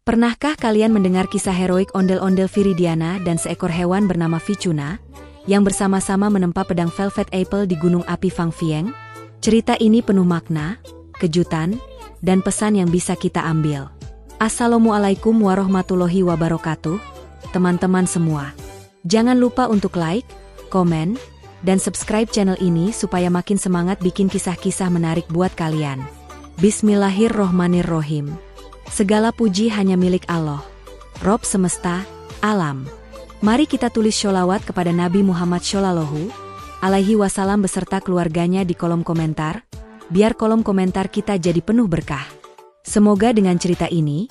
Pernahkah kalian mendengar kisah heroik ondel-ondel Viridiana dan seekor hewan bernama Vicuna, yang bersama-sama menempa pedang Velvet Apple di Gunung Api Fangfieng? Cerita ini penuh makna, kejutan, dan pesan yang bisa kita ambil. Assalamualaikum warahmatullahi wabarakatuh, teman-teman semua. Jangan lupa untuk like, komen, dan subscribe channel ini supaya makin semangat bikin kisah-kisah menarik buat kalian. Bismillahirrohmanirrohim. Segala puji hanya milik Allah, Rob semesta, alam. Mari kita tulis sholawat kepada Nabi Muhammad Shallallahu Alaihi Wasallam beserta keluarganya di kolom komentar, biar kolom komentar kita jadi penuh berkah. Semoga dengan cerita ini,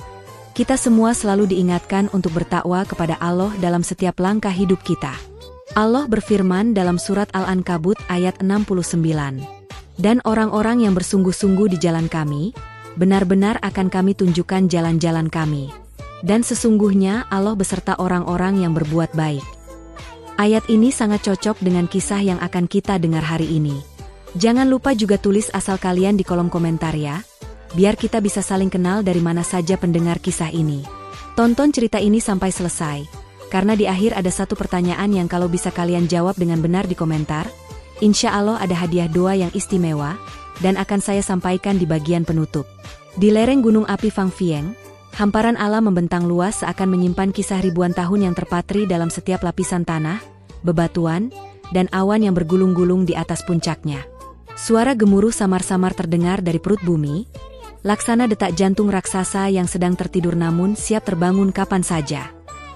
kita semua selalu diingatkan untuk bertakwa kepada Allah dalam setiap langkah hidup kita. Allah berfirman dalam surat Al-Ankabut ayat 69, "Dan orang-orang yang bersungguh-sungguh di jalan kami, benar-benar akan kami tunjukkan jalan-jalan kami. Dan sesungguhnya Allah beserta orang-orang yang berbuat baik." Ayat ini sangat cocok dengan kisah yang akan kita dengar hari ini. Jangan lupa juga tulis asal kalian di kolom komentar ya, biar kita bisa saling kenal dari mana saja pendengar kisah ini. Tonton cerita ini sampai selesai, karena di akhir ada satu pertanyaan yang kalau bisa kalian jawab dengan benar di komentar, insya Allah ada hadiah doa yang istimewa, dan akan saya sampaikan di bagian penutup. Di lereng Gunung Api Fangfieng, hamparan alam membentang luas seakan menyimpan kisah ribuan tahun yang terpatri dalam setiap lapisan tanah, bebatuan, dan awan yang bergulung-gulung di atas puncaknya. Suara gemuruh samar-samar terdengar dari perut bumi, laksana detak jantung raksasa yang sedang tertidur namun siap terbangun kapan saja.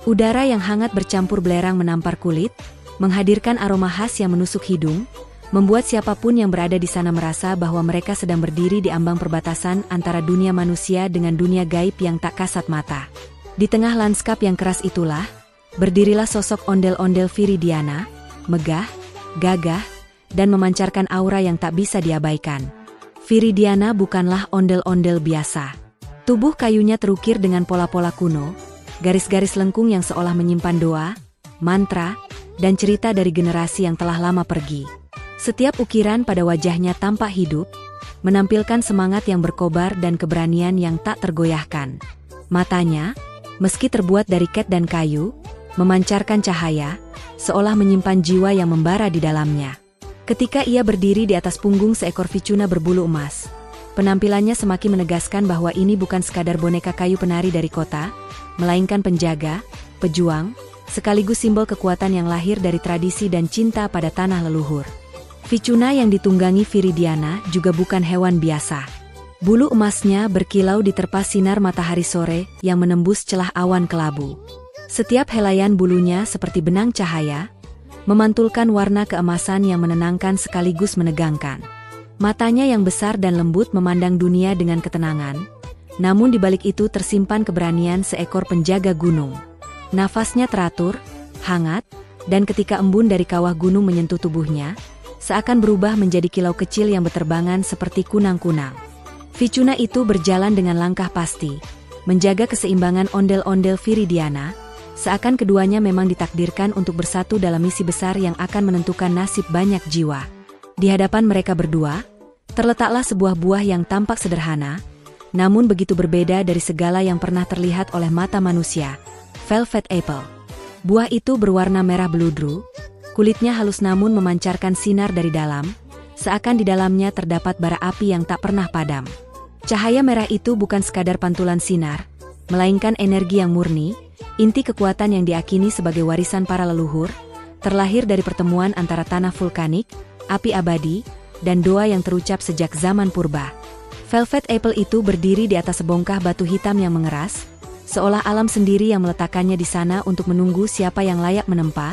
Udara yang hangat bercampur belerang menampar kulit, menghadirkan aroma khas yang menusuk hidung, membuat siapapun yang berada di sana merasa bahwa mereka sedang berdiri di ambang perbatasan antara dunia manusia dengan dunia gaib yang tak kasat mata. Di tengah lanskap yang keras itulah, berdirilah sosok ondel-ondel Viridiana, megah, gagah, dan memancarkan aura yang tak bisa diabaikan. Viridiana bukanlah ondel-ondel biasa. Tubuh kayunya terukir dengan pola-pola kuno, garis-garis lengkung yang seolah menyimpan doa, mantra, dan cerita dari generasi yang telah lama pergi. Setiap ukiran pada wajahnya tampak hidup, menampilkan semangat yang berkobar dan keberanian yang tak tergoyahkan. Matanya, meski terbuat dari cat dan kayu, memancarkan cahaya, seolah menyimpan jiwa yang membara di dalamnya. Ketika ia berdiri di atas punggung seekor Vicuna berbulu emas, penampilannya semakin menegaskan bahwa ini bukan sekadar boneka kayu penari dari kota, melainkan penjaga, pejuang, sekaligus simbol kekuatan yang lahir dari tradisi dan cinta pada tanah leluhur. Vicuna yang ditunggangi Viridiana juga bukan hewan biasa. Bulu emasnya berkilau diterpa sinar matahari sore yang menembus celah awan kelabu. Setiap helaian bulunya seperti benang cahaya, memantulkan warna keemasan yang menenangkan sekaligus menegangkan. Matanya yang besar dan lembut memandang dunia dengan ketenangan, namun di balik itu tersimpan keberanian seekor penjaga gunung. Nafasnya teratur, hangat, dan ketika embun dari kawah gunung menyentuh tubuhnya, seakan berubah menjadi kilau kecil yang berterbangan seperti kunang-kunang. Vicuna itu berjalan dengan langkah pasti, menjaga keseimbangan ondel-ondel Viridiana, seakan keduanya memang ditakdirkan untuk bersatu dalam misi besar yang akan menentukan nasib banyak jiwa. Di hadapan mereka berdua, terletaklah sebuah buah yang tampak sederhana, namun begitu berbeda dari segala yang pernah terlihat oleh mata manusia, Velvet Apple. Buah itu berwarna merah beludru, kulitnya halus namun memancarkan sinar dari dalam, seakan di dalamnya terdapat bara api yang tak pernah padam. Cahaya merah itu bukan sekadar pantulan sinar, melainkan energi yang murni, inti kekuatan yang diakini sebagai warisan para leluhur, terlahir dari pertemuan antara tanah vulkanik, api abadi, dan doa yang terucap sejak zaman purba. Velvet Apple itu berdiri di atas sebongkah batu hitam yang mengeras, seolah alam sendiri yang meletakkannya di sana untuk menunggu siapa yang layak menempa,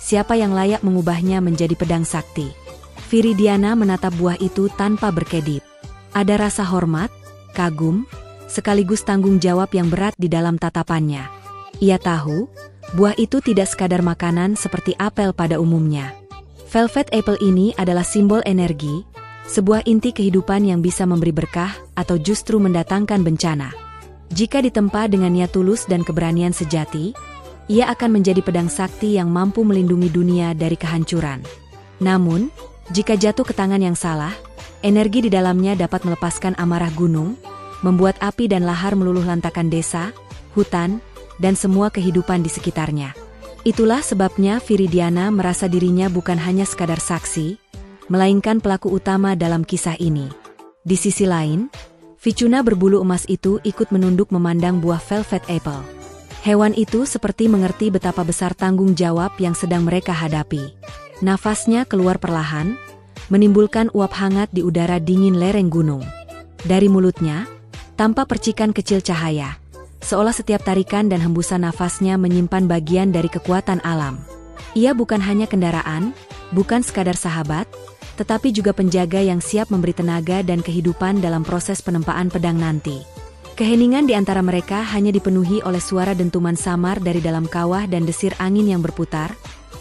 siapa yang layak mengubahnya menjadi pedang sakti. Viridiana menatap buah itu tanpa berkedip. Ada rasa hormat, kagum, sekaligus tanggung jawab yang berat di dalam tatapannya. Ia tahu, buah itu tidak sekadar makanan seperti apel pada umumnya. Velvet Apple ini adalah simbol energi, sebuah inti kehidupan yang bisa memberi berkah atau justru mendatangkan bencana. Jika ditempa dengan niat tulus dan keberanian sejati, ia akan menjadi pedang sakti yang mampu melindungi dunia dari kehancuran. Namun, jika jatuh ke tangan yang salah, energi di dalamnya dapat melepaskan amarah gunung, membuat api dan lahar meluluh lantakan desa, hutan, dan semua kehidupan di sekitarnya. Itulah sebabnya Viridiana merasa dirinya bukan hanya sekadar saksi, melainkan pelaku utama dalam kisah ini. Di sisi lain, Vicuna berbulu emas itu ikut menunduk memandang buah Velvet Apple. Hewan itu seperti mengerti betapa besar tanggung jawab yang sedang mereka hadapi. Nafasnya keluar perlahan, menimbulkan uap hangat di udara dingin lereng gunung. Dari mulutnya, tampak percikan kecil cahaya, seolah setiap tarikan dan hembusan nafasnya menyimpan bagian dari kekuatan alam. Ia bukan hanya kendaraan, bukan sekadar sahabat, tetapi juga penjaga yang siap memberi tenaga dan kehidupan dalam proses penempaan pedang nanti. Keheningan di antara mereka hanya dipenuhi oleh suara dentuman samar dari dalam kawah dan desir angin yang berputar,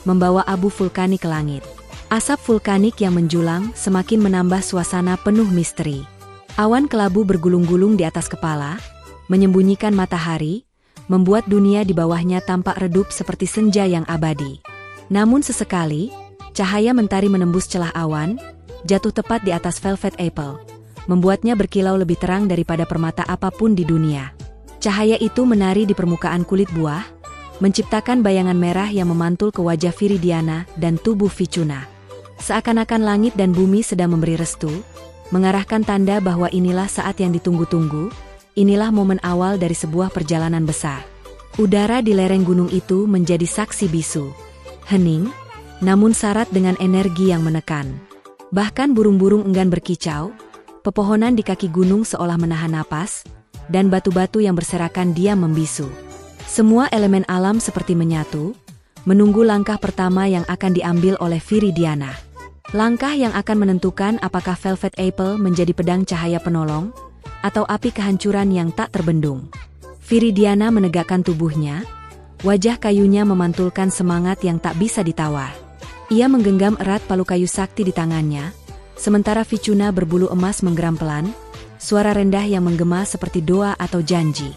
membawa abu vulkanik ke langit. Asap vulkanik yang menjulang semakin menambah suasana penuh misteri. Awan kelabu bergulung-gulung di atas kepala, menyembunyikan matahari, membuat dunia di bawahnya tampak redup seperti senja yang abadi. Namun sesekali, cahaya mentari menembus celah awan, jatuh tepat di atas Velvet Apple, membuatnya berkilau lebih terang daripada permata apapun di dunia. Cahaya itu menari di permukaan kulit buah, menciptakan bayangan merah yang memantul ke wajah Viridiana dan tubuh Vicuna. Seakan-akan langit dan bumi sedang memberi restu, mengarahkan tanda bahwa inilah saat yang ditunggu-tunggu. Inilah momen awal dari sebuah perjalanan besar. Udara di lereng gunung itu menjadi saksi bisu. Hening, namun syarat dengan energi yang menekan. Bahkan burung-burung enggan berkicau, pepohonan di kaki gunung seolah menahan napas, dan batu-batu yang berserakan diam membisu. Semua elemen alam seperti menyatu, menunggu langkah pertama yang akan diambil oleh Viridiana. Langkah yang akan menentukan apakah Velvet Apple menjadi pedang cahaya penolong, atau api kehancuran yang tak terbendung. Viridiana menegakkan tubuhnya, wajah kayunya memantulkan semangat yang tak bisa ditawar. Ia menggenggam erat palu kayu sakti di tangannya, sementara Vicuna berbulu emas menggeram pelan, suara rendah yang menggema seperti doa atau janji.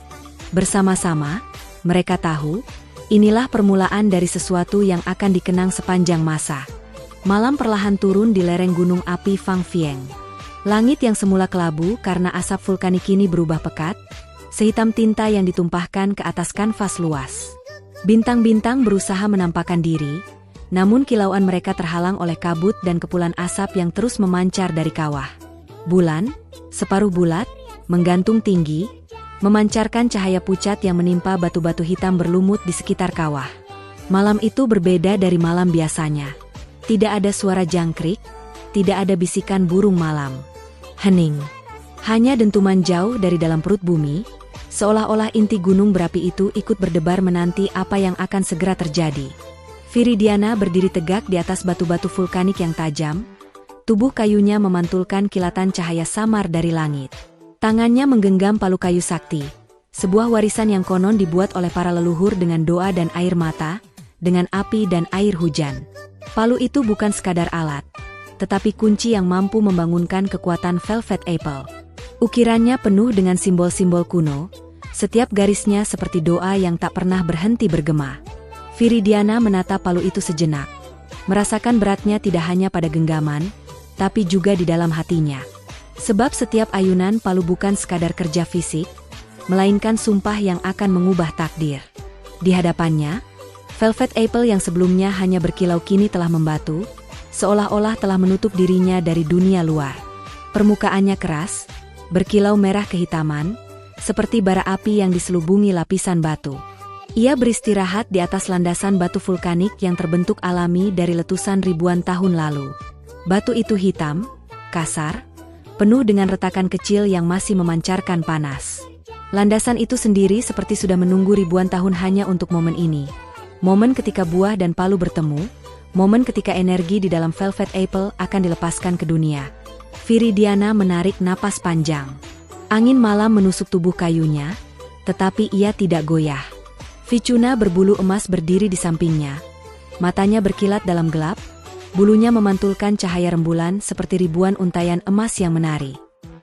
Bersama-sama, mereka tahu, inilah permulaan dari sesuatu yang akan dikenang sepanjang masa. Malam perlahan turun di lereng gunung api Fang Vieng. Langit yang semula kelabu karena asap vulkanik kini berubah pekat, sehitam tinta yang ditumpahkan ke atas kanvas luas. Bintang-bintang berusaha menampakkan diri, namun kilauan mereka terhalang oleh kabut dan kepulan asap yang terus memancar dari kawah. Bulan, separuh bulat, menggantung tinggi, memancarkan cahaya pucat yang menimpa batu-batu hitam berlumut di sekitar kawah. Malam itu berbeda dari malam biasanya. Tidak ada suara jangkrik, tidak ada bisikan burung malam. Hening. Hanya dentuman jauh dari dalam perut bumi, seolah-olah inti gunung berapi itu ikut berdebar menanti apa yang akan segera terjadi. Viridiana berdiri tegak di atas batu-batu vulkanik yang tajam, tubuh kayunya memantulkan kilatan cahaya samar dari langit. Tangannya menggenggam palu kayu sakti, sebuah warisan yang konon dibuat oleh para leluhur dengan doa dan air mata, dengan api dan air hujan. Palu itu bukan sekadar alat, tetapi kunci yang mampu membangunkan kekuatan Velvet Apple. Ukirannya penuh dengan simbol-simbol kuno, setiap garisnya seperti doa yang tak pernah berhenti bergema. Viridiana menatap palu itu sejenak, merasakan beratnya tidak hanya pada genggaman, tapi juga di dalam hatinya. Sebab setiap ayunan palu bukan sekadar kerja fisik, melainkan sumpah yang akan mengubah takdir. Di hadapannya, Velvet Apple yang sebelumnya hanya berkilau kini telah membatu, seolah-olah telah menutup dirinya dari dunia luar. Permukaannya keras, berkilau merah kehitaman, seperti bara api yang diselubungi lapisan batu. Ia beristirahat di atas landasan batu vulkanik yang terbentuk alami dari letusan ribuan tahun lalu. Batu itu hitam, kasar, penuh dengan retakan kecil yang masih memancarkan panas. Landasan itu sendiri seperti sudah menunggu ribuan tahun hanya untuk momen ini. Momen ketika buah dan palu bertemu, momen ketika energi di dalam Velvet Apple akan dilepaskan ke dunia. Viridiana menarik napas panjang. Angin malam menusuk tubuh kayunya, tetapi ia tidak goyah. Vicuna berbulu emas berdiri di sampingnya. Matanya berkilat dalam gelap, bulunya memantulkan cahaya rembulan seperti ribuan untayan emas yang menari.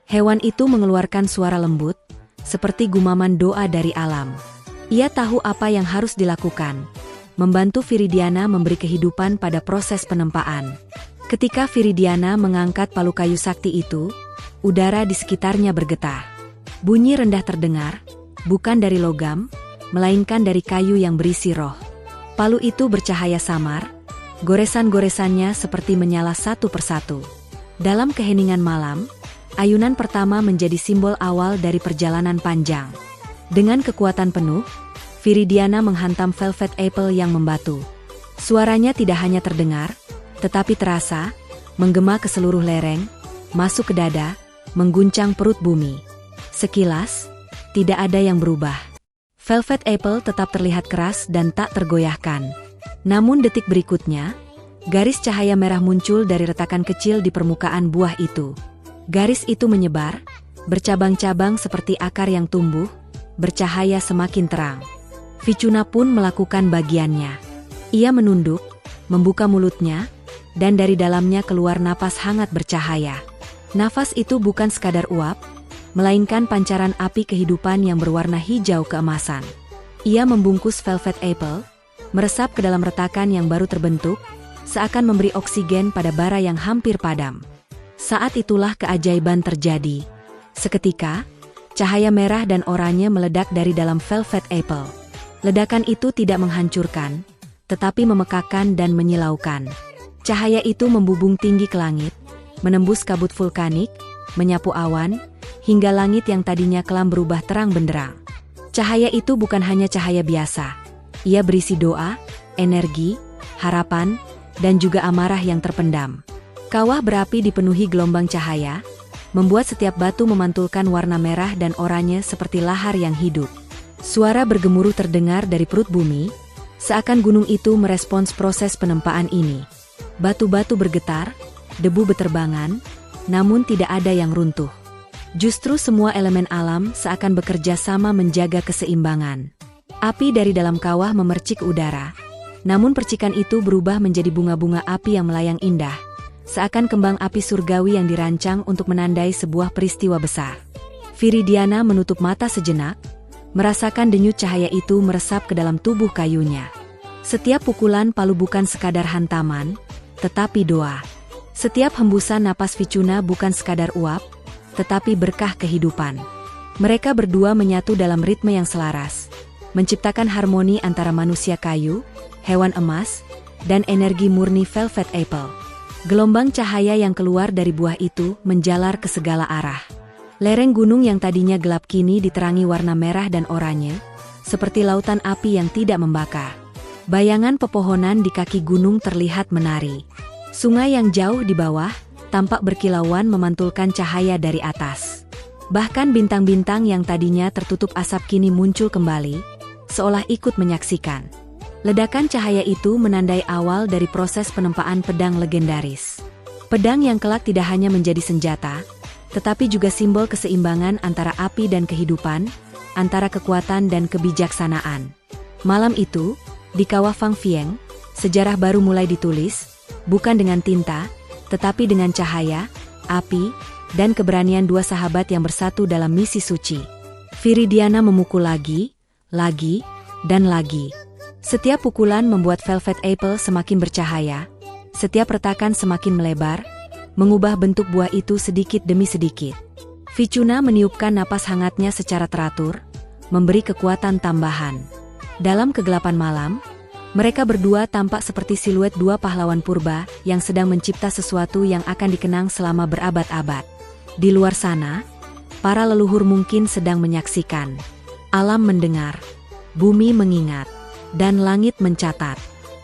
Hewan itu mengeluarkan suara lembut, seperti gumaman doa dari alam. Ia tahu apa yang harus dilakukan, membantu Viridiana memberi kehidupan pada proses penempaan. Ketika Viridiana mengangkat palu kayu sakti itu, udara di sekitarnya bergetar. Bunyi rendah terdengar, bukan dari logam, melainkan dari kayu yang berisi roh. Palu itu bercahaya samar, goresan-goresannya seperti menyala satu persatu. Dalam keheningan malam, ayunan pertama menjadi simbol awal dari perjalanan panjang. Dengan kekuatan penuh, Viridiana menghantam Velvet Apple yang membatu. Suaranya tidak hanya terdengar, tetapi terasa, menggema ke seluruh lereng, masuk ke dada, mengguncang perut bumi. Sekilas, tidak ada yang berubah. Velvet Apple tetap terlihat keras dan tak tergoyahkan. Namun detik berikutnya, garis cahaya merah muncul dari retakan kecil di permukaan buah itu. Garis itu menyebar, bercabang-cabang seperti akar yang tumbuh, bercahaya semakin terang. Vicuna pun melakukan bagiannya. Ia menunduk, membuka mulutnya, dan dari dalamnya keluar napas hangat bercahaya. Nafas itu bukan sekadar uap, melainkan pancaran api kehidupan yang berwarna hijau keemasan. Ia membungkus Velvet Apple, meresap ke dalam retakan yang baru terbentuk, seakan memberi oksigen pada bara yang hampir padam. Saat itulah keajaiban terjadi. Seketika, cahaya merah dan oranye meledak dari dalam Velvet Apple. Ledakan itu tidak menghancurkan, tetapi memekakkan dan menyilaukan. Cahaya itu membubung tinggi ke langit, menembus kabut vulkanik, menyapu awan, hingga langit yang tadinya kelam berubah terang benderang. Cahaya itu bukan hanya cahaya biasa. Ia berisi doa, energi, harapan, dan juga amarah yang terpendam. Kawah berapi dipenuhi gelombang cahaya, membuat setiap batu memantulkan warna merah dan oranye seperti lahar yang hidup. Suara bergemuruh terdengar dari perut bumi, seakan gunung itu merespons proses penempaan ini. Batu-batu bergetar, debu beterbangan, namun tidak ada yang runtuh. Justru semua elemen alam seakan bekerja sama menjaga keseimbangan. Api dari dalam kawah memercik udara, namun percikan itu berubah menjadi bunga-bunga api yang melayang indah, seakan kembang api surgawi yang dirancang untuk menandai sebuah peristiwa besar. Viridiana menutup mata sejenak, merasakan denyut cahaya itu meresap ke dalam tubuh kayunya. Setiap pukulan palu bukan sekadar hantaman, tetapi doa. Setiap hembusan napas Vicuna bukan sekadar uap, tetapi berkah kehidupan. Mereka berdua menyatu dalam ritme yang selaras, menciptakan harmoni antara manusia kayu, hewan emas, dan energi murni Velvet Apple. Gelombang cahaya yang keluar dari buah itu menjalar ke segala arah. Lereng gunung yang tadinya gelap kini diterangi warna merah dan oranye, seperti lautan api yang tidak membakar. Bayangan pepohonan di kaki gunung terlihat menari. Sungai yang jauh di bawah tampak berkilauan memantulkan cahaya dari atas. Bahkan bintang-bintang yang tadinya tertutup asap kini muncul kembali, seolah ikut menyaksikan. Ledakan cahaya itu menandai awal dari proses penempaan pedang legendaris. Pedang yang kelak tidak hanya menjadi senjata, tetapi juga simbol keseimbangan antara api dan kehidupan, antara kekuatan dan kebijaksanaan. Malam itu, di Kawah Fang Vieng, sejarah baru mulai ditulis, bukan dengan tinta, tetapi dengan cahaya, api, dan keberanian dua sahabat yang bersatu dalam misi suci. Viridiana memukul lagi, dan lagi. Setiap pukulan membuat Velvet Apple semakin bercahaya, setiap retakan semakin melebar, mengubah bentuk buah itu sedikit demi sedikit. Vicuna meniupkan napas hangatnya secara teratur, memberi kekuatan tambahan. Dalam kegelapan malam, mereka berdua tampak seperti siluet dua pahlawan purba yang sedang mencipta sesuatu yang akan dikenang selama berabad-abad. Di luar sana, para leluhur mungkin sedang menyaksikan. Alam mendengar, bumi mengingat, dan langit mencatat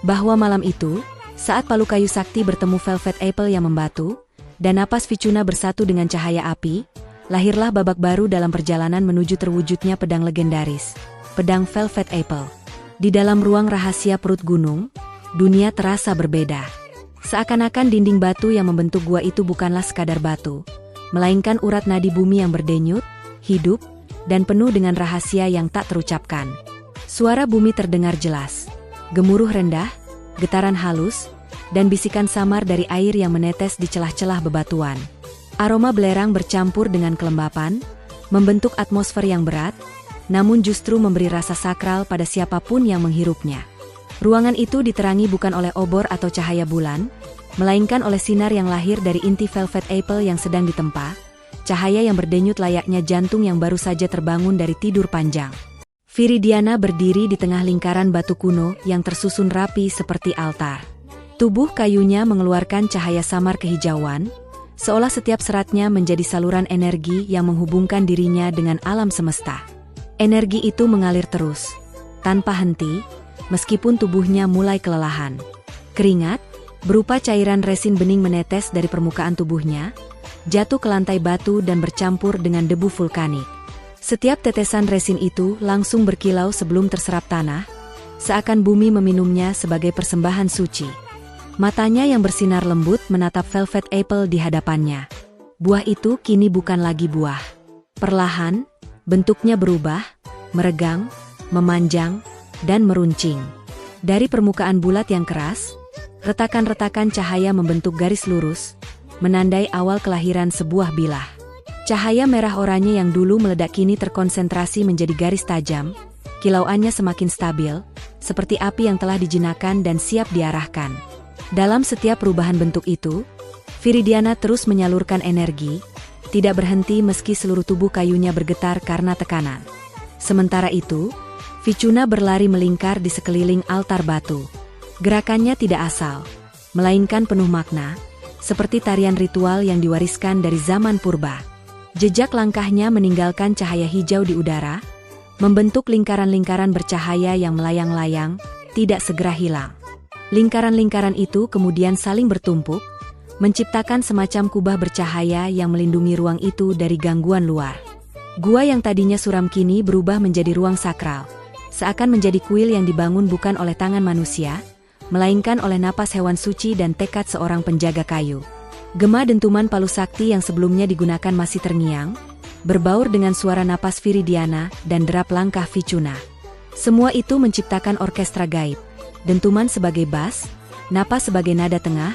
bahwa malam itu, saat palu kayu sakti bertemu Velvet Apple yang membatu, dan napas Vicuna bersatu dengan cahaya api, lahirlah babak baru dalam perjalanan menuju terwujudnya pedang legendaris, pedang Velvet Apple. Di dalam ruang rahasia perut gunung, dunia terasa berbeda. Seakan-akan dinding batu yang membentuk gua itu bukanlah sekadar batu, melainkan urat nadi bumi yang berdenyut, hidup, dan penuh dengan rahasia yang tak terucapkan. Suara bumi terdengar jelas, gemuruh rendah, getaran halus, dan bisikan samar dari air yang menetes di celah-celah bebatuan. Aroma belerang bercampur dengan kelembapan, membentuk atmosfer yang berat, namun justru memberi rasa sakral pada siapapun yang menghirupnya. Ruangan itu diterangi bukan oleh obor atau cahaya bulan, melainkan oleh sinar yang lahir dari inti Velvet Apple yang sedang ditempa, cahaya yang berdenyut layaknya jantung yang baru saja terbangun dari tidur panjang. Viridiana berdiri di tengah lingkaran batu kuno yang tersusun rapi seperti altar. Tubuh kayunya mengeluarkan cahaya samar kehijauan, seolah setiap seratnya menjadi saluran energi yang menghubungkan dirinya dengan alam semesta. Energi itu mengalir terus, tanpa henti, meskipun tubuhnya mulai kelelahan. Keringat, berupa cairan resin bening menetes dari permukaan tubuhnya, jatuh ke lantai batu dan bercampur dengan debu vulkanik. Setiap tetesan resin itu langsung berkilau sebelum terserap tanah, seakan bumi meminumnya sebagai persembahan suci. Matanya yang bersinar lembut menatap velvet apple di hadapannya. Buah itu kini bukan lagi buah. Perlahan, bentuknya berubah, meregang, memanjang, dan meruncing. Dari permukaan bulat yang keras, retakan-retakan cahaya membentuk garis lurus, menandai awal kelahiran sebuah bilah. Cahaya merah oranye yang dulu meledak kini terkonsentrasi menjadi garis tajam, kilauannya semakin stabil, seperti api yang telah dijinakkan dan siap diarahkan. Dalam setiap perubahan bentuk itu, Viridiana terus menyalurkan energi, tidak berhenti meski seluruh tubuh kayunya bergetar karena tekanan. Sementara itu, Vicuna berlari melingkar di sekeliling altar batu. Gerakannya tidak asal, melainkan penuh makna, seperti tarian ritual yang diwariskan dari zaman purba. Jejak langkahnya meninggalkan cahaya hijau di udara, membentuk lingkaran-lingkaran bercahaya yang melayang-layang, tidak segera hilang. Lingkaran-lingkaran itu kemudian saling bertumpuk, menciptakan semacam kubah bercahaya yang melindungi ruang itu dari gangguan luar. Gua yang tadinya suram kini berubah menjadi ruang sakral, seakan menjadi kuil yang dibangun bukan oleh tangan manusia, melainkan oleh napas hewan suci dan tekad seorang penjaga kayu. Gema dentuman palu sakti yang sebelumnya digunakan masih terngiang, berbaur dengan suara napas Viridiana dan derap langkah Vicuna. Semua itu menciptakan orkestra gaib, dentuman sebagai bass, napas sebagai nada tengah,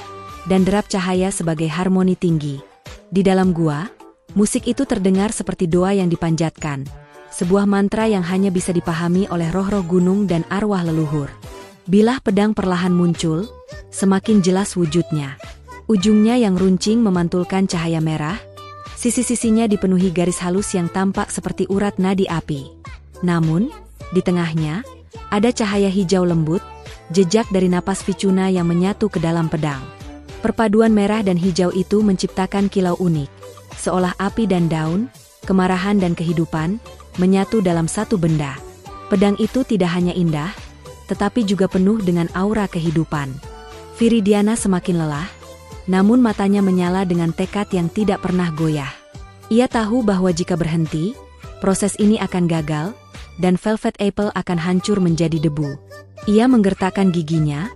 dan derap cahaya sebagai harmoni tinggi. Di dalam gua, musik itu terdengar seperti doa yang dipanjatkan, sebuah mantra yang hanya bisa dipahami oleh roh-roh gunung dan arwah leluhur. Bilah pedang perlahan muncul, semakin jelas wujudnya. Ujungnya yang runcing memantulkan cahaya merah, sisi-sisinya dipenuhi garis halus yang tampak seperti urat nadi api. Namun, di tengahnya, ada cahaya hijau lembut, jejak dari napas Vicuna yang menyatu ke dalam pedang. Perpaduan merah dan hijau itu menciptakan kilau unik, seolah api dan daun, kemarahan dan kehidupan, menyatu dalam satu benda. Pedang itu tidak hanya indah, tetapi juga penuh dengan aura kehidupan. Viridiana semakin lelah, namun matanya menyala dengan tekad yang tidak pernah goyah. Ia tahu bahwa jika berhenti, proses ini akan gagal, dan velvet apple akan hancur menjadi debu. Ia menggertakkan giginya,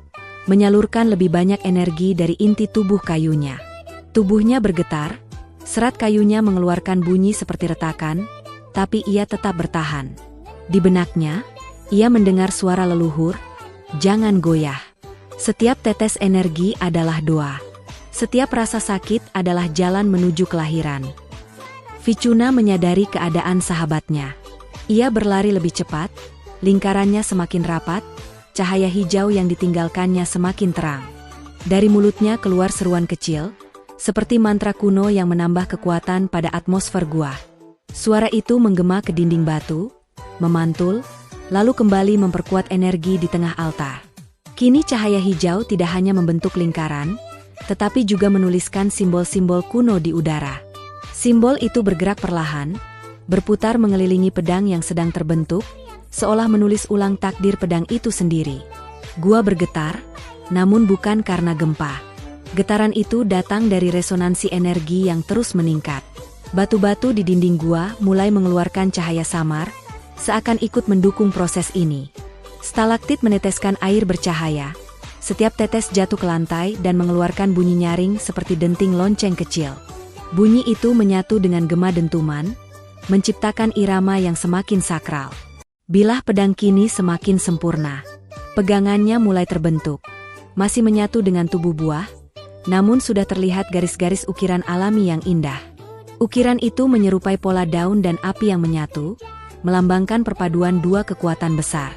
menyalurkan lebih banyak energi dari inti tubuh kayunya. Tubuhnya bergetar, serat kayunya mengeluarkan bunyi seperti retakan, tapi ia tetap bertahan. Di benaknya, ia mendengar suara leluhur, "Jangan goyah." Setiap tetes energi adalah doa. Setiap rasa sakit adalah jalan menuju kelahiran. Vicuna menyadari keadaan sahabatnya. Ia berlari lebih cepat, lingkarannya semakin rapat, cahaya hijau yang ditinggalkannya semakin terang. Dari mulutnya keluar seruan kecil, seperti mantra kuno yang menambah kekuatan pada atmosfer gua. Suara itu menggema ke dinding batu, memantul, lalu kembali memperkuat energi di tengah altar. Kini cahaya hijau tidak hanya membentuk lingkaran, tetapi juga menuliskan simbol-simbol kuno di udara. Simbol itu bergerak perlahan, berputar mengelilingi pedang yang sedang terbentuk, seolah menulis ulang takdir pedang itu sendiri. Gua bergetar, namun bukan karena gempa. Getaran itu datang dari resonansi energi yang terus meningkat. Batu-batu di dinding gua mulai mengeluarkan cahaya samar, seakan ikut mendukung proses ini. Stalaktit meneteskan air bercahaya. Setiap tetes jatuh ke lantai dan mengeluarkan bunyi nyaring seperti denting lonceng kecil. Bunyi itu menyatu dengan gema dentuman, menciptakan irama yang semakin sakral. Bilah pedang kini semakin sempurna. Pegangannya mulai terbentuk. Masih menyatu dengan tubuh buah, namun sudah terlihat garis-garis ukiran alami yang indah. Ukiran itu menyerupai pola daun dan api yang menyatu, melambangkan perpaduan dua kekuatan besar.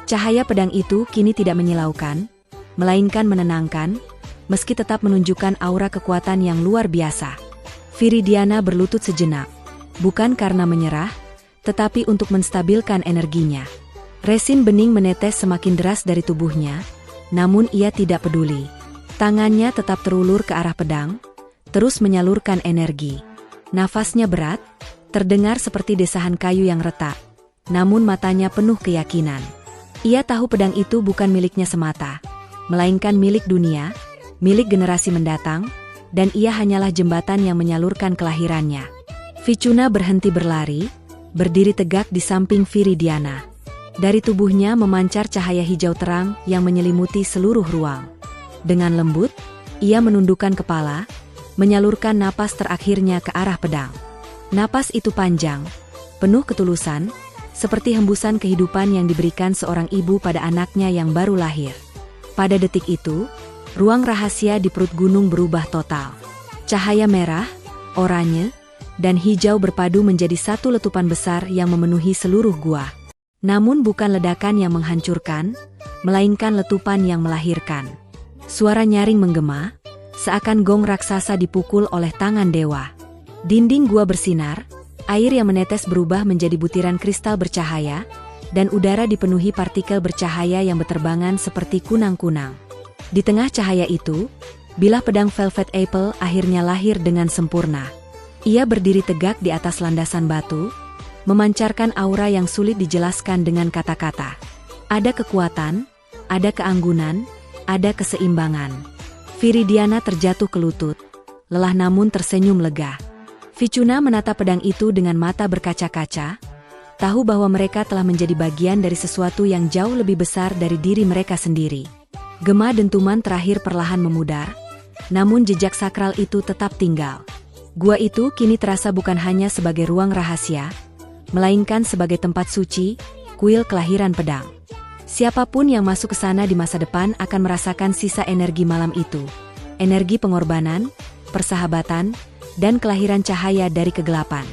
Cahaya pedang itu kini tidak menyilaukan, melainkan menenangkan, meski tetap menunjukkan aura kekuatan yang luar biasa. Viridiana berlutut sejenak, bukan karena menyerah, tetapi untuk menstabilkan energinya. Resin bening menetes semakin deras dari tubuhnya, namun ia tidak peduli. Tangannya tetap terulur ke arah pedang, terus menyalurkan energi. Nafasnya berat, terdengar seperti desahan kayu yang retak, namun matanya penuh keyakinan. Ia tahu pedang itu bukan miliknya semata, melainkan milik dunia, milik generasi mendatang, dan ia hanyalah jembatan yang menyalurkan kelahirannya. Vicuna berhenti berlari, berdiri tegak di samping Viridiana. Dari tubuhnya memancar cahaya hijau terang yang menyelimuti seluruh ruang. Dengan lembut, ia menundukkan kepala, menyalurkan napas terakhirnya ke arah pedang. Napas itu panjang, penuh ketulusan, seperti hembusan kehidupan yang diberikan seorang ibu pada anaknya yang baru lahir. Pada detik itu, ruang rahasia di perut gunung berubah total. Cahaya merah, oranye, dan hijau berpadu menjadi satu letupan besar yang memenuhi seluruh gua. Namun bukan ledakan yang menghancurkan, melainkan letupan yang melahirkan. Suara nyaring menggema, seakan gong raksasa dipukul oleh tangan dewa. Dinding gua bersinar, air yang menetes berubah menjadi butiran kristal bercahaya, dan udara dipenuhi partikel bercahaya yang berterbangan seperti kunang-kunang. Di tengah cahaya itu, bilah pedang Velvet Apple akhirnya lahir dengan sempurna. Ia berdiri tegak di atas landasan batu, memancarkan aura yang sulit dijelaskan dengan kata-kata. Ada kekuatan, ada keanggunan, ada keseimbangan. Viridiana terjatuh ke lutut, lelah namun tersenyum lega. Vicuna menatap pedang itu dengan mata berkaca-kaca, tahu bahwa mereka telah menjadi bagian dari sesuatu yang jauh lebih besar dari diri mereka sendiri. Gema dentuman terakhir perlahan memudar, namun jejak sakral itu tetap tinggal. Gua itu kini terasa bukan hanya sebagai ruang rahasia, melainkan sebagai tempat suci, kuil kelahiran pedang. Siapapun yang masuk ke sana di masa depan akan merasakan sisa energi malam itu. Energi pengorbanan, persahabatan, dan kelahiran cahaya dari kegelapan.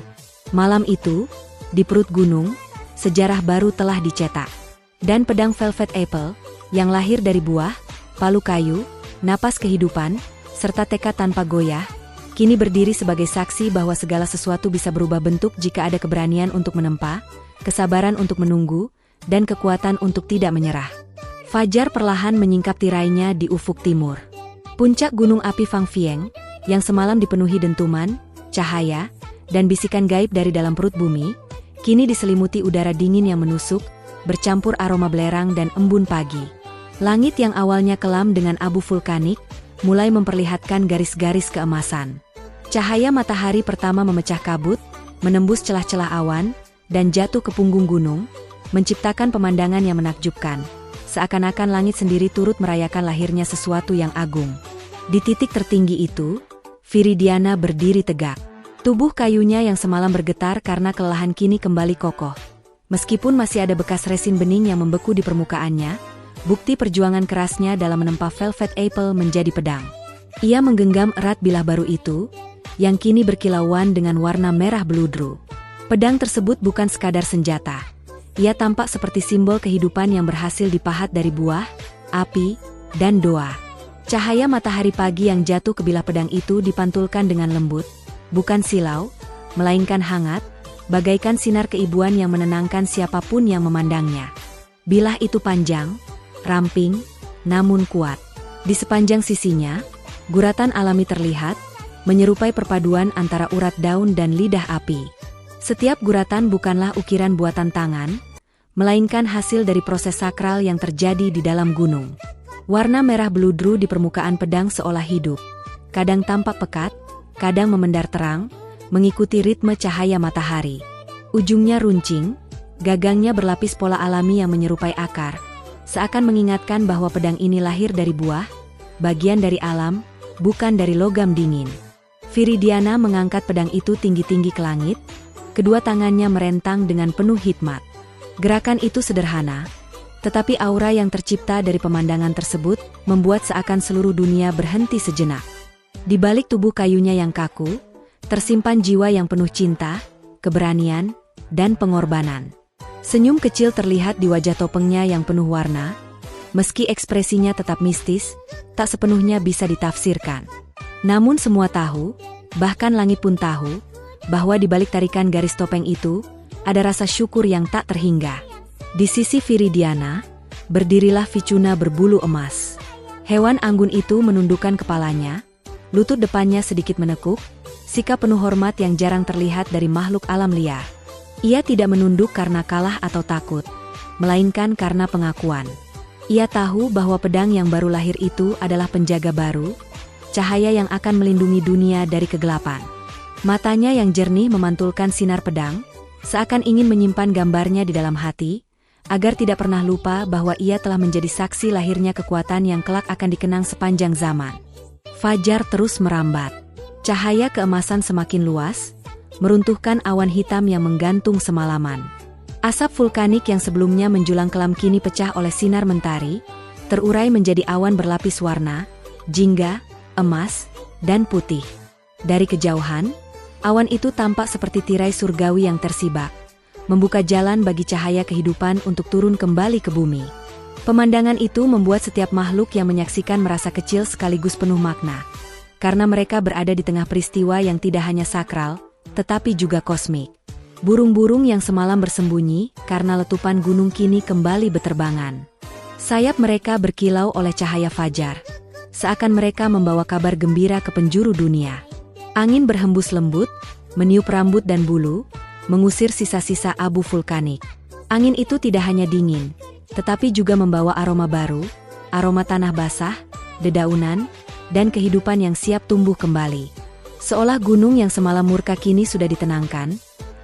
Malam itu, di perut gunung, sejarah baru telah dicetak. Dan pedang Velvet Apple, yang lahir dari buah, palu kayu, napas kehidupan, serta tekad tanpa goyah, kini berdiri sebagai saksi bahwa segala sesuatu bisa berubah bentuk jika ada keberanian untuk menempa, kesabaran untuk menunggu, dan kekuatan untuk tidak menyerah. Fajar perlahan menyingkap tirainya di ufuk timur. Puncak gunung api Fangfieng, yang semalam dipenuhi dentuman, cahaya, dan bisikan gaib dari dalam perut bumi, kini diselimuti udara dingin yang menusuk, bercampur aroma belerang dan embun pagi. Langit yang awalnya kelam dengan abu vulkanik, mulai memperlihatkan garis-garis keemasan. Cahaya matahari pertama memecah kabut, menembus celah-celah awan, dan jatuh ke punggung gunung, menciptakan pemandangan yang menakjubkan. Seakan-akan langit sendiri turut merayakan lahirnya sesuatu yang agung. Di titik tertinggi itu, Viridiana berdiri tegak. Tubuh kayunya yang semalam bergetar karena kelelahan kini kembali kokoh. Meskipun masih ada bekas resin bening yang membeku di permukaannya, bukti perjuangan kerasnya dalam menempa Velvet Apple menjadi pedang. Ia menggenggam erat bilah baru itu, yang kini berkilauan dengan warna merah beludru. Pedang tersebut bukan sekadar senjata. Ia tampak seperti simbol kehidupan yang berhasil dipahat dari buah, api, dan doa. Cahaya matahari pagi yang jatuh ke bilah pedang itu dipantulkan dengan lembut, bukan silau, melainkan hangat, bagaikan sinar keibuan yang menenangkan siapapun yang memandangnya. Bilah itu panjang, ramping, namun kuat. Di sepanjang sisinya, guratan alami terlihat, menyerupai perpaduan antara urat daun dan lidah api. Setiap guratan bukanlah ukiran buatan tangan, melainkan hasil dari proses sakral yang terjadi di dalam gunung. Warna merah beludru di permukaan pedang seolah hidup. Kadang tampak pekat, kadang memendar terang, mengikuti ritme cahaya matahari. Ujungnya runcing, gagangnya berlapis pola alami yang menyerupai akar, seakan mengingatkan bahwa pedang ini lahir dari buah, bagian dari alam, bukan dari logam dingin. Viridiana mengangkat pedang itu tinggi-tinggi ke langit, kedua tangannya merentang dengan penuh hikmat. Gerakan itu sederhana, tetapi aura yang tercipta dari pemandangan tersebut membuat seakan seluruh dunia berhenti sejenak. Di balik tubuh kayunya yang kaku, tersimpan jiwa yang penuh cinta, keberanian, dan pengorbanan. Senyum kecil terlihat di wajah topengnya yang penuh warna, meski ekspresinya tetap mistis, tak sepenuhnya bisa ditafsirkan. Namun semua tahu, bahkan langit pun tahu, bahwa di balik tarikan garis topeng itu, ada rasa syukur yang tak terhingga. Di sisi Viridiana, berdirilah Vicuna berbulu emas. Hewan anggun itu menundukkan kepalanya, lutut depannya sedikit menekuk, sikap penuh hormat yang jarang terlihat dari makhluk alam liar. Ia tidak menunduk karena kalah atau takut, melainkan karena pengakuan. Ia tahu bahwa pedang yang baru lahir itu adalah penjaga baru, cahaya yang akan melindungi dunia dari kegelapan. Matanya yang jernih memantulkan sinar pedang, seakan ingin menyimpan gambarnya di dalam hati, agar tidak pernah lupa bahwa ia telah menjadi saksi lahirnya kekuatan yang kelak akan dikenang sepanjang zaman. Fajar terus merambat. Cahaya keemasan semakin luas, meruntuhkan awan hitam yang menggantung semalaman. Asap vulkanik yang sebelumnya menjulang kelam kini pecah oleh sinar mentari, terurai menjadi awan berlapis warna, jingga, emas, dan putih. Dari kejauhan, awan itu tampak seperti tirai surgawi yang tersibak, membuka jalan bagi cahaya kehidupan untuk turun kembali ke bumi. Pemandangan itu membuat setiap makhluk yang menyaksikan merasa kecil sekaligus penuh makna, karena mereka berada di tengah peristiwa yang tidak hanya sakral, tetapi juga kosmik. Burung-burung yang semalam bersembunyi karena letupan gunung kini kembali beterbangan. Sayap mereka berkilau oleh cahaya fajar, seakan mereka membawa kabar gembira ke penjuru dunia. Angin berhembus lembut, meniup rambut dan bulu, mengusir sisa-sisa abu vulkanik. Angin itu tidak hanya dingin, tetapi juga membawa aroma baru, aroma tanah basah, dedaunan, dan kehidupan yang siap tumbuh kembali. Seolah gunung yang semalam murka kini sudah ditenangkan,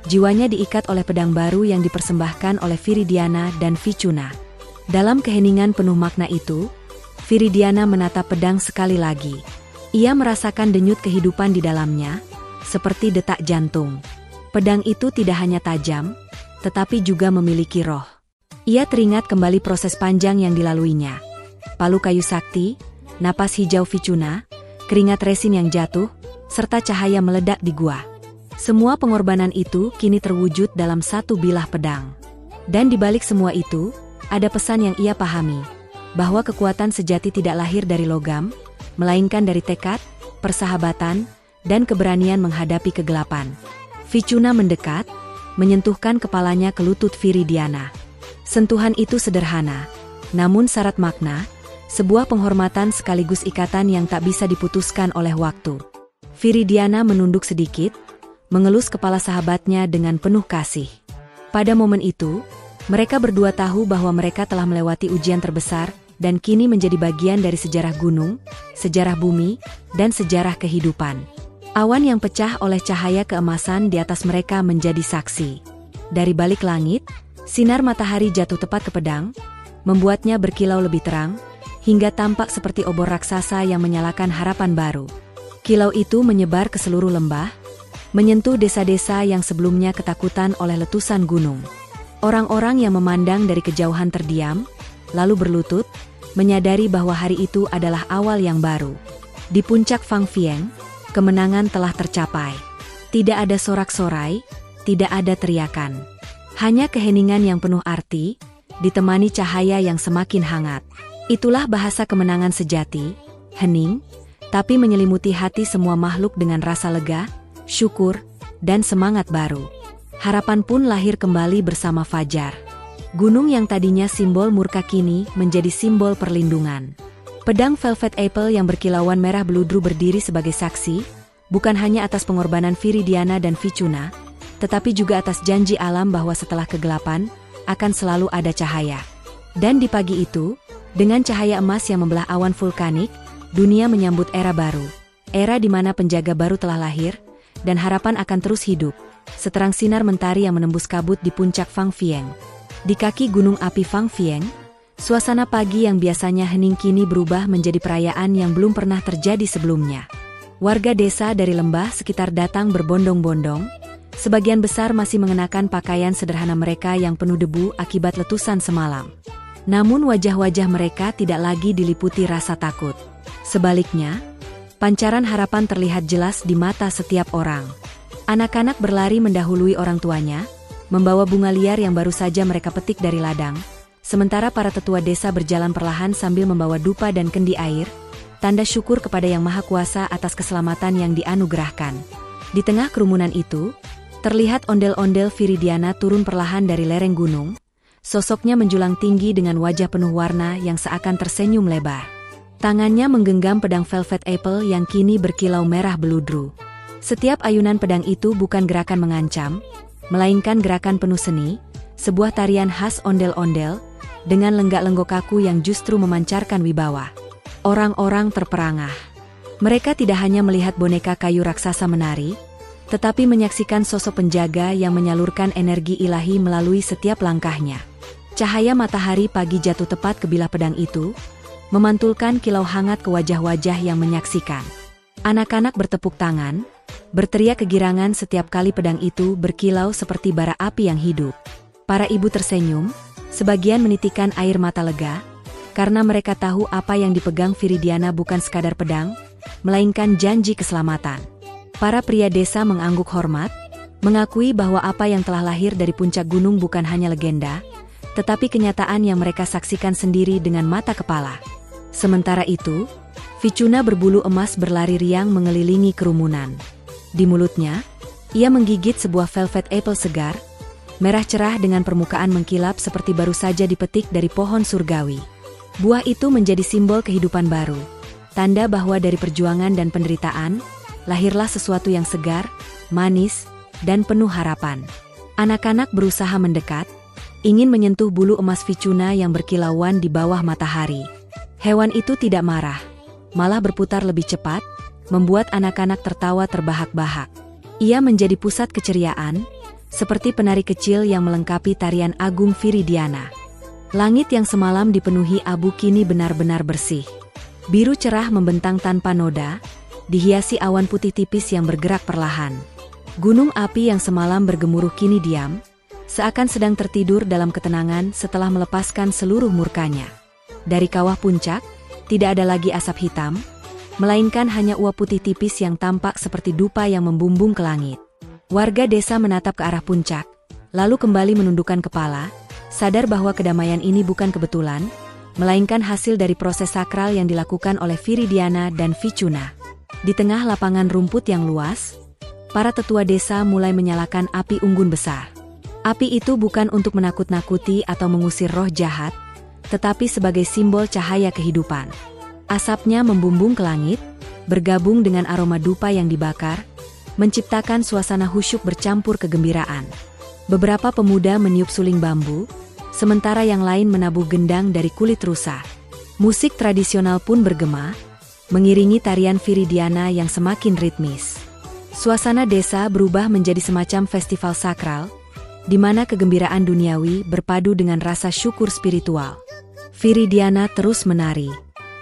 jiwanya diikat oleh pedang baru yang dipersembahkan oleh Viridiana dan Vicuna. Dalam keheningan penuh makna itu, Viridiana menatap pedang sekali lagi. Ia merasakan denyut kehidupan di dalamnya, seperti detak jantung. Pedang itu tidak hanya tajam, tetapi juga memiliki roh. Ia teringat kembali proses panjang yang dilaluinya. Palu kayu sakti, napas hijau Vicuna, keringat resin yang jatuh, serta cahaya meledak di gua. Semua pengorbanan itu kini terwujud dalam satu bilah pedang. Dan di balik semua itu, ada pesan yang ia pahami, bahwa kekuatan sejati tidak lahir dari logam, melainkan dari tekad, persahabatan, dan keberanian menghadapi kegelapan. Vicuna mendekat, menyentuhkan kepalanya ke lutut Viridiana. Sentuhan itu sederhana, namun syarat makna, sebuah penghormatan sekaligus ikatan yang tak bisa diputuskan oleh waktu. Viridiana menunduk sedikit, mengelus kepala sahabatnya dengan penuh kasih. Pada momen itu, mereka berdua tahu bahwa mereka telah melewati ujian terbesar dan kini menjadi bagian dari sejarah gunung, sejarah bumi, dan sejarah kehidupan. Awan yang pecah oleh cahaya keemasan di atas mereka menjadi saksi. Dari balik langit, sinar matahari jatuh tepat ke pedang, membuatnya berkilau lebih terang, hingga tampak seperti obor raksasa yang menyalakan harapan baru. Kilau itu menyebar ke seluruh lembah, menyentuh desa-desa yang sebelumnya ketakutan oleh letusan gunung. Orang-orang yang memandang dari kejauhan terdiam, lalu berlutut, menyadari bahwa hari itu adalah awal yang baru. Di puncak Fangfieng, kemenangan telah tercapai. Tidak ada sorak-sorai, tidak ada teriakan. Hanya keheningan yang penuh arti, ditemani cahaya yang semakin hangat. Itulah bahasa kemenangan sejati, hening, tapi menyelimuti hati semua makhluk dengan rasa lega, syukur, dan semangat baru. Harapan pun lahir kembali bersama fajar. Gunung yang tadinya simbol murka kini menjadi simbol perlindungan. Pedang Velvet Apple yang berkilauan merah beludru berdiri sebagai saksi, bukan hanya atas pengorbanan Viridiana dan Vicuna, tetapi juga atas janji alam bahwa setelah kegelapan, akan selalu ada cahaya. Dan di pagi itu, dengan cahaya emas yang membelah awan vulkanik, dunia menyambut era baru. Era di mana penjaga baru telah lahir, dan harapan akan terus hidup, seterang sinar mentari yang menembus kabut di puncak Fangfieng. Di kaki gunung api Fangfieng, suasana pagi yang biasanya hening kini berubah menjadi perayaan yang belum pernah terjadi sebelumnya. Warga desa dari lembah sekitar datang berbondong-bondong, sebagian besar masih mengenakan pakaian sederhana mereka yang penuh debu akibat letusan semalam. Namun wajah-wajah mereka tidak lagi diliputi rasa takut. Sebaliknya, pancaran harapan terlihat jelas di mata setiap orang. Anak-anak berlari mendahului orang tuanya, membawa bunga liar yang baru saja mereka petik dari ladang, sementara para tetua desa berjalan perlahan sambil membawa dupa dan kendi air, tanda syukur kepada Yang Maha Kuasa atas keselamatan yang dianugerahkan. Di tengah kerumunan itu, Terlihat ondel-ondel Viridiana turun perlahan dari lereng gunung. Sosoknya menjulang tinggi dengan wajah penuh warna yang seakan tersenyum lebar. Tangannya menggenggam pedang Velvet Apple yang kini berkilau merah beludru. Setiap ayunan pedang itu bukan gerakan mengancam, melainkan gerakan penuh seni, sebuah tarian khas ondel-ondel, dengan lenggak-lenggok kaku yang justru memancarkan wibawa. Orang-orang terperangah. Mereka tidak hanya melihat boneka kayu raksasa menari, tetapi menyaksikan sosok penjaga yang menyalurkan energi ilahi melalui setiap langkahnya. Cahaya matahari pagi jatuh tepat ke bilah pedang itu, memantulkan kilau hangat ke wajah-wajah yang menyaksikan. Anak-anak bertepuk tangan, berteriak kegirangan setiap kali pedang itu berkilau seperti bara api yang hidup. Para ibu tersenyum, sebagian menitikan air mata lega, karena mereka tahu apa yang dipegang Viridiana bukan sekadar pedang, melainkan janji keselamatan. Para pria desa mengangguk hormat, mengakui bahwa apa yang telah lahir dari puncak gunung bukan hanya legenda, tetapi kenyataan yang mereka saksikan sendiri dengan mata kepala. Sementara itu, Vicuna berbulu emas berlari riang mengelilingi kerumunan. Di mulutnya, ia menggigit sebuah velvet apple segar, merah cerah dengan permukaan mengkilap seperti baru saja dipetik dari pohon surgawi. Buah itu menjadi simbol kehidupan baru, tanda bahwa dari perjuangan dan penderitaan, lahirlah sesuatu yang segar, manis, dan penuh harapan. Anak-anak berusaha mendekat, ingin menyentuh bulu emas Vicuna yang berkilauan di bawah matahari. Hewan itu tidak marah, malah berputar lebih cepat, membuat anak-anak tertawa terbahak-bahak. Ia menjadi pusat keceriaan, seperti penari kecil yang melengkapi tarian agung Viridiana. Langit yang semalam dipenuhi abu kini benar-benar bersih. Biru cerah membentang tanpa noda, dihiasi awan putih tipis yang bergerak perlahan. Gunung api yang semalam bergemuruh kini diam, seakan sedang tertidur dalam ketenangan setelah melepaskan seluruh murkanya. Dari kawah puncak, tidak ada lagi asap hitam, melainkan hanya uap putih tipis yang tampak seperti dupa yang membumbung ke langit. Warga desa menatap ke arah puncak, lalu kembali menundukkan kepala, sadar bahwa kedamaian ini bukan kebetulan, melainkan hasil dari proses sakral yang dilakukan oleh Viridiana dan Vicuna. Di tengah lapangan rumput yang luas, para tetua desa mulai menyalakan api unggun besar. Api itu bukan untuk menakut-nakuti atau mengusir roh jahat, tetapi sebagai simbol cahaya kehidupan. Asapnya membumbung ke langit, bergabung dengan aroma dupa yang dibakar, menciptakan suasana khusyuk bercampur kegembiraan. Beberapa pemuda meniup suling bambu, sementara yang lain menabuh gendang dari kulit rusa. Musik tradisional pun bergema, mengiringi tarian Viridiana yang semakin ritmis. Suasana desa berubah menjadi semacam festival sakral, di mana kegembiraan duniawi berpadu dengan rasa syukur spiritual. Viridiana terus menari.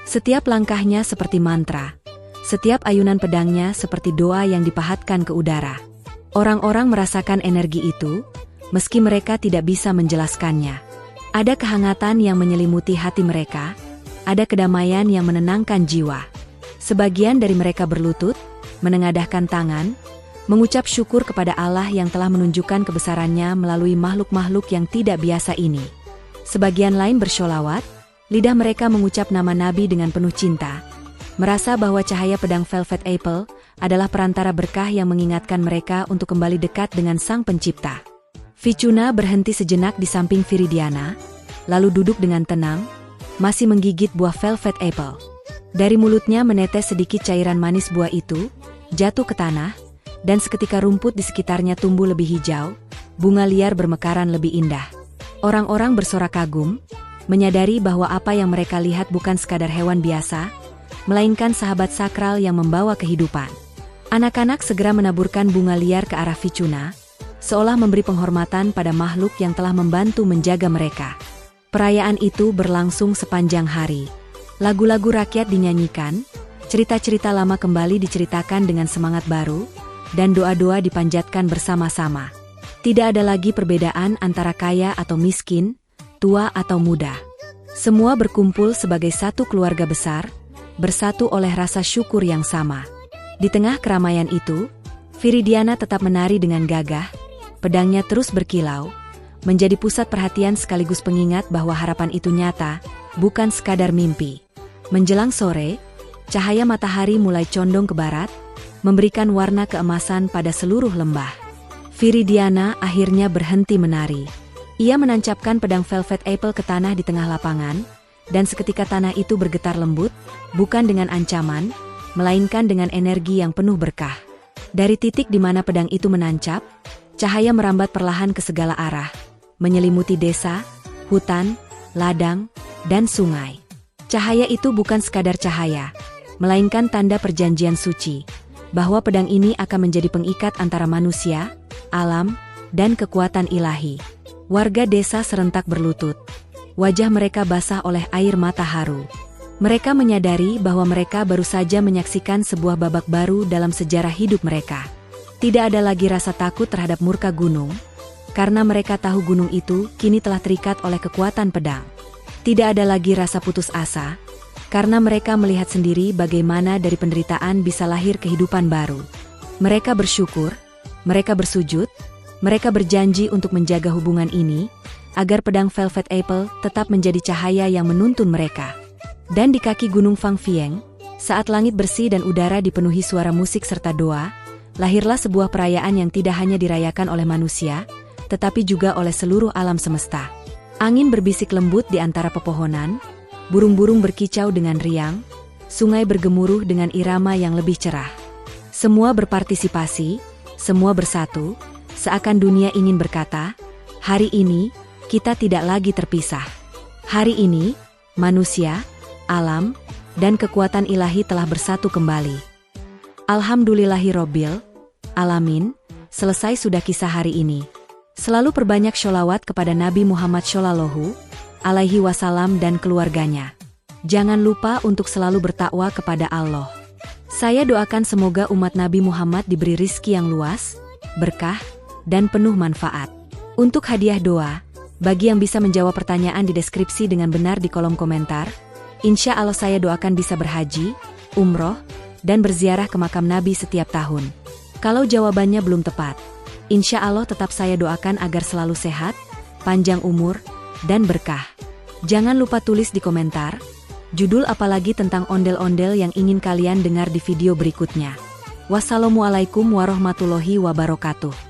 Setiap langkahnya seperti mantra, setiap ayunan pedangnya seperti doa yang dipahatkan ke udara. Orang-orang merasakan energi itu, meski mereka tidak bisa menjelaskannya. Ada kehangatan yang menyelimuti hati mereka, ada kedamaian yang menenangkan jiwa. Sebagian dari mereka berlutut, menengadahkan tangan, mengucap syukur kepada Allah yang telah menunjukkan kebesarannya melalui makhluk-makhluk yang tidak biasa ini. Sebagian lain bersholawat, lidah mereka mengucap nama Nabi dengan penuh cinta, merasa bahwa cahaya pedang Velvet Apple adalah perantara berkah yang mengingatkan mereka untuk kembali dekat dengan Sang Pencipta. Vicuna berhenti sejenak di samping Viridiana, lalu duduk dengan tenang, masih menggigit buah Velvet Apple. Dari mulutnya menetes sedikit cairan manis buah itu, jatuh ke tanah, dan seketika rumput di sekitarnya tumbuh lebih hijau, bunga liar bermekaran lebih indah. Orang-orang bersorak kagum, menyadari bahwa apa yang mereka lihat bukan sekadar hewan biasa, melainkan sahabat sakral yang membawa kehidupan. Anak-anak segera menaburkan bunga liar ke arah Vicuna, seolah memberi penghormatan pada makhluk yang telah membantu menjaga mereka. Perayaan itu berlangsung sepanjang hari. Lagu-lagu rakyat dinyanyikan, cerita-cerita lama kembali diceritakan dengan semangat baru, dan doa-doa dipanjatkan bersama-sama. Tidak ada lagi perbedaan antara kaya atau miskin, tua atau muda. Semua berkumpul sebagai satu keluarga besar, bersatu oleh rasa syukur yang sama. Di tengah keramaian itu, Viridiana tetap menari dengan gagah, pedangnya terus berkilau, menjadi pusat perhatian sekaligus pengingat bahwa harapan itu nyata, bukan sekadar mimpi. Menjelang sore, cahaya matahari mulai condong ke barat, memberikan warna keemasan pada seluruh lembah. Viridiana akhirnya berhenti menari. Ia menancapkan pedang Velvet Apple ke tanah di tengah lapangan, dan seketika tanah itu bergetar lembut, bukan dengan ancaman, melainkan dengan energi yang penuh berkah. Dari titik di mana pedang itu menancap, cahaya merambat perlahan ke segala arah, menyelimuti desa, hutan, ladang, dan sungai. Cahaya itu bukan sekadar cahaya, melainkan tanda perjanjian suci, bahwa pedang ini akan menjadi pengikat antara manusia, alam, dan kekuatan ilahi. Warga desa serentak berlutut. Wajah mereka basah oleh air mata haru. Mereka menyadari bahwa mereka baru saja menyaksikan sebuah babak baru dalam sejarah hidup mereka. Tidak ada lagi rasa takut terhadap murka gunung, karena mereka tahu gunung itu kini telah terikat oleh kekuatan pedang. Tidak ada lagi rasa putus asa, karena mereka melihat sendiri bagaimana dari penderitaan bisa lahir kehidupan baru. Mereka bersyukur, mereka bersujud, mereka berjanji untuk menjaga hubungan ini, agar pedang Velvet Apple tetap menjadi cahaya yang menuntun mereka. Dan di kaki Gunung Fangfieng, saat langit bersih dan udara dipenuhi suara musik serta doa, lahirlah sebuah perayaan yang tidak hanya dirayakan oleh manusia, tetapi juga oleh seluruh alam semesta. Angin berbisik lembut di antara pepohonan, burung-burung berkicau dengan riang, sungai bergemuruh dengan irama yang lebih cerah. Semua berpartisipasi, semua bersatu, seakan dunia ingin berkata, hari ini, kita tidak lagi terpisah. Hari ini, manusia, alam, dan kekuatan ilahi telah bersatu kembali. Alhamdulillahirobbil alamin, selesai sudah kisah hari ini. Selalu perbanyak sholawat kepada Nabi Muhammad Shallallahu alaihi wasallam dan keluarganya. Jangan lupa untuk selalu bertakwa kepada Allah. Saya doakan semoga umat Nabi Muhammad diberi rizki yang luas, berkah, dan penuh manfaat. Untuk hadiah doa, bagi yang bisa menjawab pertanyaan di deskripsi dengan benar di kolom komentar, insya Allah saya doakan bisa berhaji, umroh, dan berziarah ke makam Nabi setiap tahun. Kalau jawabannya belum tepat, insya Allah tetap saya doakan agar selalu sehat, panjang umur, dan berkah. Jangan lupa tulis di komentar, judul apalagi tentang ondel-ondel yang ingin kalian dengar di video berikutnya. Wassalamualaikum warahmatullahi wabarakatuh.